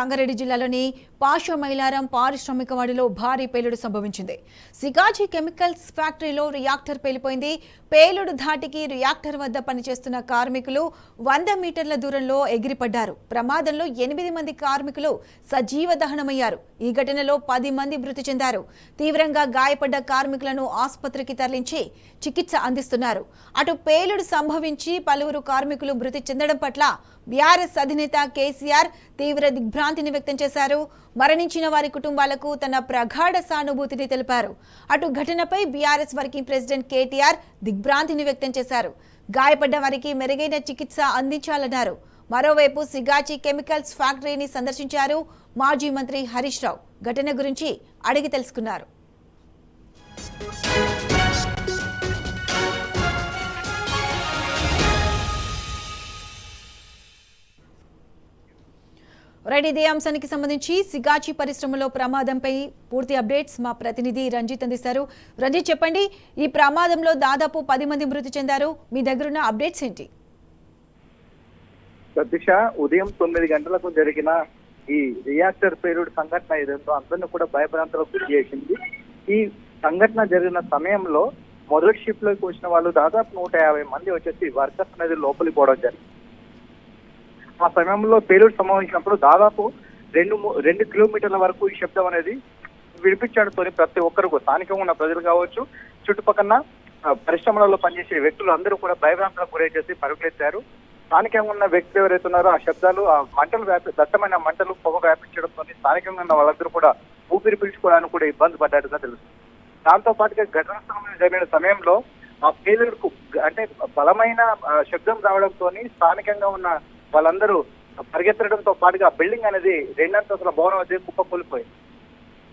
రంగారెడ్డి జిల్లాలోని పాషమైలారం పారిశ్రామిక వాడిలో భారీ పేలుడు సంభవించింది. సిగాజీ కెమికల్స్ ఫ్యాక్టరీలో రియాక్టర్ పేలిపోయింది. పేలుడు ధాటికి రియాక్టర్ వద్ద పనిచేస్తున్న కార్మికులు 100 మీటర్ల దూరంలో ఎగిరిపడ్డారు. ప్రమాదంలో 8 మంది కార్మికులు సజీవ దహనమయ్యారు. ఈ ఘటనలో 10 మంది మృతి చెందారు. తీవ్రంగా గాయపడ్డ కార్మికులను ఆసుపత్రికి తరలించి చికిత్స అందిస్తున్నారు. అటు పేలుడు సంభవించి పలువురు కార్మికులు మృతి చెందడం పట్ల బీఆర్ఎస్ అధినేత కేసీఆర్ తీవ్ర దిగ్భ్రాంతిని వ్యక్తం చేశారు. మరణించిన వారి కుటుంబాలకు తన ప్రగాఢ సానుభూతిని తెలిపారు. అటు ఘటనపై బీఆర్ఎస్ వర్కింగ్ ప్రెసిడెంట్ కేటీఆర్ దిగ్భ్రాంతిని వ్యక్తం చేశారు. గాయపడ్డ వారికి మెరుగైన చికిత్స అందించాలన్నారు. మరోవైపు సిగాచి కెమికల్స్ ఫ్యాక్టరీని సందర్శించారు మాజీ మంత్రి హరీష్ రావు. ఘటన గురించి అడిగి తెలుసుకున్నారు. రైట్, ఇదే అంశానికి సంబంధించి సిగాచి పరిశ్రమలో ప్రమాదంపై పూర్తి అప్డేట్స్ మా ప్రతినిధి రంజిత్ అందిస్తారు. రంజిత్, చెప్పండి, ఈ ప్రమాదంలో దాదాపు 10 మంది మృతి చెందారు. మీ దగ్గరున్న అప్డేట్స్ ఏంటి? సతీష, ఉదయం 9 గంటలకు జరిగిన ఈ రియాక్టర్ పేలుడు సంఘటన ఏదైతే అందరినీ కూడా భయభ్రాంతులకు గురి చేసింది. ఈ సంఘటన జరిగిన సమయంలో మొదటి షిఫ్ట్ లోకి వచ్చిన వాళ్ళు దాదాపు 150 మంది వచ్చేసి వర్కర్స్ అనేది లోపలికి పోవడం జరిగింది. ఆ సమయంలో పేలుడు సంభవించినప్పుడు దాదాపు 2 కిలోమీటర్ల వరకు ఈ శబ్దం అనేది వినిపించడంతో ప్రతి ఒక్కరు స్థానికంగా ఉన్న ప్రజలు కావచ్చు, చుట్టుపక్కల పరిశ్రమలలో పనిచేసే వ్యక్తులు అందరూ కూడా భయభ్రాంతులకు గురై చేసి పరుగులెత్తారు. స్థానికంగా ఉన్న వ్యక్తులు ఎవరైతే ఉన్నారో ఆ శబ్దాలు, ఆ మంటలు దట్టమైన మంటలు పొగ వ్యాపించడంతో స్థానికంగా ఉన్న వాళ్ళందరూ కూడా ఊపిరి పీల్చుకోవడానికి కూడా ఇబ్బంది పడ్డారుగా తెలుస్తుంది. దాంతో పాటుగా ఘటన జరిగిన సమయంలో ఆ పేలుడుకు అంటే బలమైన శబ్దం రావడంతో స్థానికంగా ఉన్న వాళ్ళందరూ పరిగెత్తడంతో పాటుగా బిల్డింగ్ అనేది 2 అంతస్తుల భవనం అనేది కుప్పకూలిపోయింది.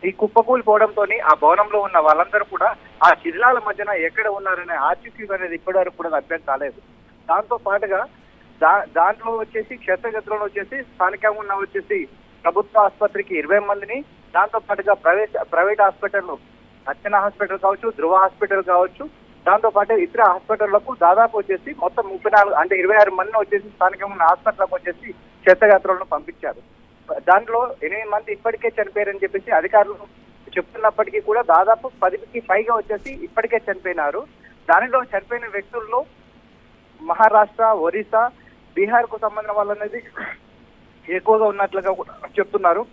ఈ కుప్పకూలిపోవడంతో ఆ భవనంలో ఉన్న వాళ్ళందరూ కూడా ఆ శిథిలాల మధ్యన ఎక్కడ ఉన్నారనే ఆచూకీ అనేది ఇప్పటి వరకు కూడా లభ్యం కాలేదు. దాంతో పాటుగా దాంట్లో వచ్చేసి క్షేత్రగతిలో వచ్చేసి స్థానికంగా ఉన్న వచ్చేసి ప్రభుత్వ ఆసుపత్రికి 20 మందిని, దాంతో పాటుగా ప్రైవేట్ హాస్పిటల్, అర్చన హాస్పిటల్ కావచ్చు, ధృవ హాస్పిటల్ కావచ్చు, దాంతో పాటు ఇతర హాస్పిటళ్లకు దాదాపు వచ్చేసి మొత్తం 34 అంటే 26 మందిని వచ్చేసి స్థానికంగా ఉన్న హాస్పిటల్కి వచ్చేసి క్షేత్రయాత్రలను పంపించారు. దాంట్లో 8 మంది ఇప్పటికే చనిపోయారని చెప్పేసి అధికారులు చెప్తున్నప్పటికీ కూడా దాదాపు 10కి పైగా వచ్చేసి ఇప్పటికే చనిపోయినారు. దానిలో చనిపోయిన వ్యక్తుల్లో మహారాష్ట్ర, ఒరిస్సా, బీహార్ కు సంబంధించిన వాళ్ళు అనేది ఎక్కువగా ఉన్నట్లుగా చెప్తున్నారు.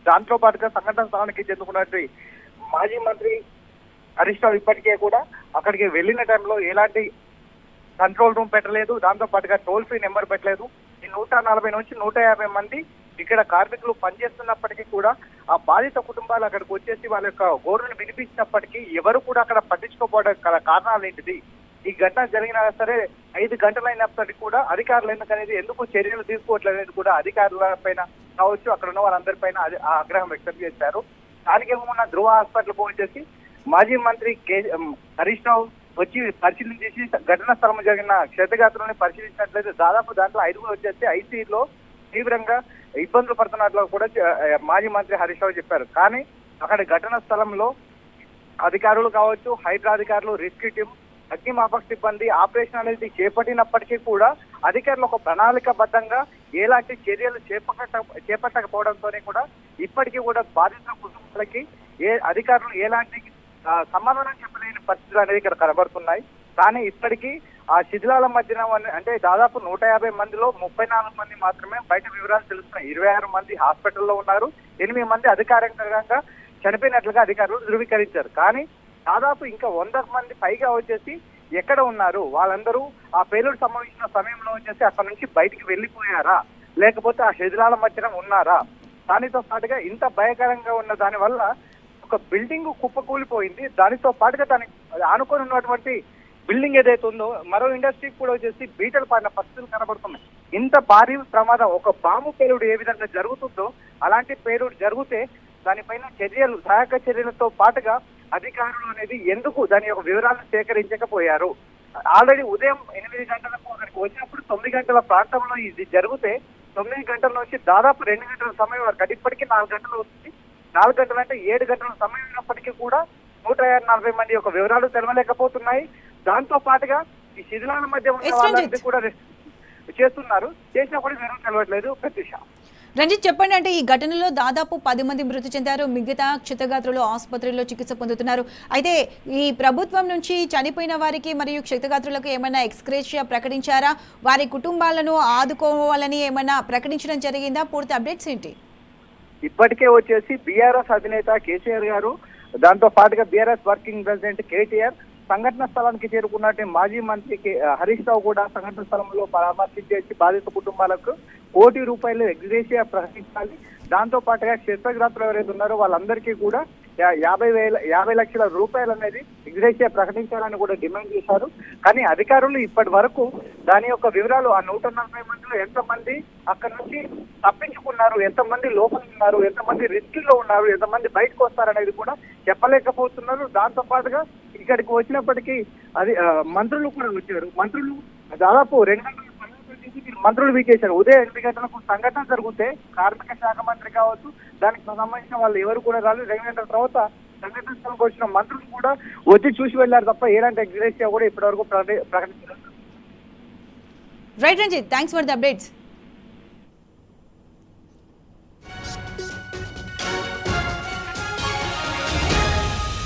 దాంతో పాటుగా సంఘటన స్థానానికి చెందుకున్నట్టు మాజీ మంత్రి హరీష్ రావు ఇప్పటికే కూడా అక్కడికి వెళ్ళిన టైంలో ఎలాంటి కంట్రోల్ రూమ్ పెట్టలేదు, దాంతో పాటుగా టోల్ ఫ్రీ నెంబర్ పెట్టలేదు. ఈ 140 నుంచి 150 మంది ఇక్కడ కార్మికులు పనిచేస్తున్నప్పటికీ కూడా ఆ బాధిత కుటుంబాలు అక్కడికి వచ్చేసి వాళ్ళ యొక్క గోరును వినిపించినప్పటికీ ఎవరు కూడా అక్కడ పట్టించుకోకపోవడం కారణాలు ఏంటిది? ఈ ఘటన జరిగినా సరే 5 గంటలైనప్పటికీ కూడా అధికారులు ఎందుకు చర్యలు తీసుకోవట్లేదు కూడా అధికారుల పైన కావచ్చు, అక్కడ ఉన్న వాళ్ళందరిపైన ఆగ్రహం వ్యక్తం చేశారు. స్థానికంగా ఉన్న ధృవ హాస్పిటల్ వచ్చేసి మాజీ మంత్రి హరీష్ రావు వచ్చి పరిశీలించేసి ఘటనా స్థలం జరిగిన క్షతగాత్రులను పరిశీలించినట్లయితే దాదాపు దాంట్లో 5 వచ్చేసి ఐసీయూలో తీవ్రంగా ఇబ్బందులు పడుతున్నట్లు కూడా మాజీ మంత్రి హరీష్ రావు చెప్పారు. కానీ అక్కడ ఘటనా స్థలంలో అధికారులు కావచ్చు, హైడ్రా అధికారులు, రెస్క్యూ టీం, అగ్నిమాపక సిబ్బంది ఆపరేషన్ అనేది చేపట్టినప్పటికీ కూడా అధికారులు ఒక ప్రణాళికబద్ధంగా ఎలాంటి చర్యలు చేపట్టకపోవడంతో కూడా ఇప్పటికీ కూడా బాధితుల కుటుంబాలకి అధికారులు ఎలాంటి సమాధానం చెప్పలేని పరిస్థితులు అనేది ఇక్కడ కనబడుతున్నాయి. కానీ ఇప్పటికీ ఆ శిథిలాల మధ్యన అంటే దాదాపు 150 మందిలో 34 మంది మాత్రమే బయట వివరాలు తెలుస్తున్నాయి. 26 మంది హాస్పిటల్లో ఉన్నారు, 8 మంది అధికారికంగా చనిపోయినట్లుగా అధికారులు ధృవీకరించారు. కానీ దాదాపు ఇంకా 100 మంది పైగా వచ్చేసి ఎక్కడ ఉన్నారు? వాళ్ళందరూ ఆ పేలుడు సంభవించిన సమయంలో వచ్చేసి అక్కడ నుంచి బయటికి వెళ్ళిపోయారా, లేకపోతే ఆ శిథిలాల మధ్యన ఉన్నారా? దానితో పాటుగా ఇంత భయంకరంగా ఉన్న దాని వల్ల ఒక బిల్డింగ్ కుప్పకూలిపోయింది. దానితో పాటుగా దానికి ఆనుకొని ఉన్నటువంటి బిల్డింగ్ ఏదైతే ఉందో మరో ఇండస్ట్రీకి కూడా వచ్చేసి బీటలు పడిన పరిస్థితులు కనబడుతున్నాయి. ఇంత భారీ ప్రమాదం, ఒక బాంబు పేలుడు ఏ విధంగా జరుగుతుందో అలాంటి పేలుడు జరిగితే దానిపైన చర్యలు, సహాయక చర్యలతో పాటుగా అధికారులు అనేది ఎందుకు దాని యొక్క వివరాలను సేకరించకపోయారు? ఆల్రెడీ ఉదయం 8 గంటలకు అక్కడికి వచ్చినప్పుడు 9 గంటల ప్రాంతంలో ఇది జరిగితే 9 గంటల నుంచి దాదాపు 2 గంటల సమయం వరకు, ఇప్పటికీ 4 గంటలు వస్తుంది. 4 గంటలు అంటే 7 గంటల సమయం ఉన్నప్పటికీ కూడా 140 మంది యొక్క వివరాలు తెలవలేకపోతున్నాయి. దాంతో పాటుగా ఈ శిథిలాల మధ్య ఉన్న వాళ్ళందరినీ కూడా చేస్తున్నారు, చేసినా కూడా వివరం తెలవట్లేదు. ప్రత్యూష. రంజిత్ చెప్పండి, అంటే ఈ ఘటనలో దాదాపు 10 మంది మృతి చెందారు, మిగతా క్షతగాత్రులు ఆసుపత్రిలో చికిత్స పొందుతున్నారు. అయితే ఈ ప్రభుత్వం నుంచి చనిపోయిన వారికి మరియు క్షతగాత్రులకు ఏమైనా ఎక్స్‌గ్రేషియా ప్రకటించారా? వారి కుటుంబాలను ఆదుకోవాలని ఏమైనా ప్రకటించడం జరిగిందా? పూర్తి అప్డేట్స్ ఏంటి? ఇప్పటికే వచ్చేసి బీఆర్ఎస్ అధినేత కేసీఆర్ గారు, దాంతో పాటుగా బీఆర్ఎస్ వర్కింగ్ ప్రెసిడెంట్ కేటీఆర్, సంఘటన స్థలానికి చేరుకున్నట్టు మాజీ మంత్రి హరీష్ రావు కూడా సంఘటన స్థలంలో పరామర్శించేసి బాధిత కుటుంబాలకు ₹1 కోటి ఎగ్రేషియా ప్రకటించాలి. దాంతో పాటుగా క్షేత్రగ్రాతులు ఎవరైతే ఉన్నారో వాళ్ళందరికీ కూడా 50 లక్షల రూపాయలు అనేది ఎగ్రేషియా ప్రకటించాలని కూడా డిమాండ్ చేశారు. కానీ అధికారులు ఇప్పటి వరకు దాని యొక్క వివరాలు, ఆ 140 మందిలో ఎంతమంది అక్కడ నుంచి తప్పించుకున్నారు, ఎంతమంది లోపల ఉన్నారు, ఎంతమంది రిస్క్ లో ఉన్నారు, ఎంతమంది బయటకు వస్తారనేది కూడా చెప్పలేకపోతున్నారు. దాంతో పాటుగా ఇక్కడికి వచ్చినప్పటికీ అది మంత్రులు కూడా వచ్చారు. మంత్రులు దాదాపు 2 గంటల మంత్రులు వీకేశారు. ఉదయం 8 గంటలకు సంఘటన జరిగితే కార్మిక శాఖ మంత్రి కావచ్చు, దానికి సంబంధించిన వాళ్ళు ఎవరు కూడా రాలేదు. 2 గంటల తర్వాత సంఘటన స్థలంకి వచ్చిన మంత్రులు కూడా వచ్చి చూసి వెళ్లారు తప్ప ఎలాంటి ఎగ్రేషియా కూడా ఇప్పటివరకు ప్రకటించలేదు. Right Ranjith, thanks for the updates.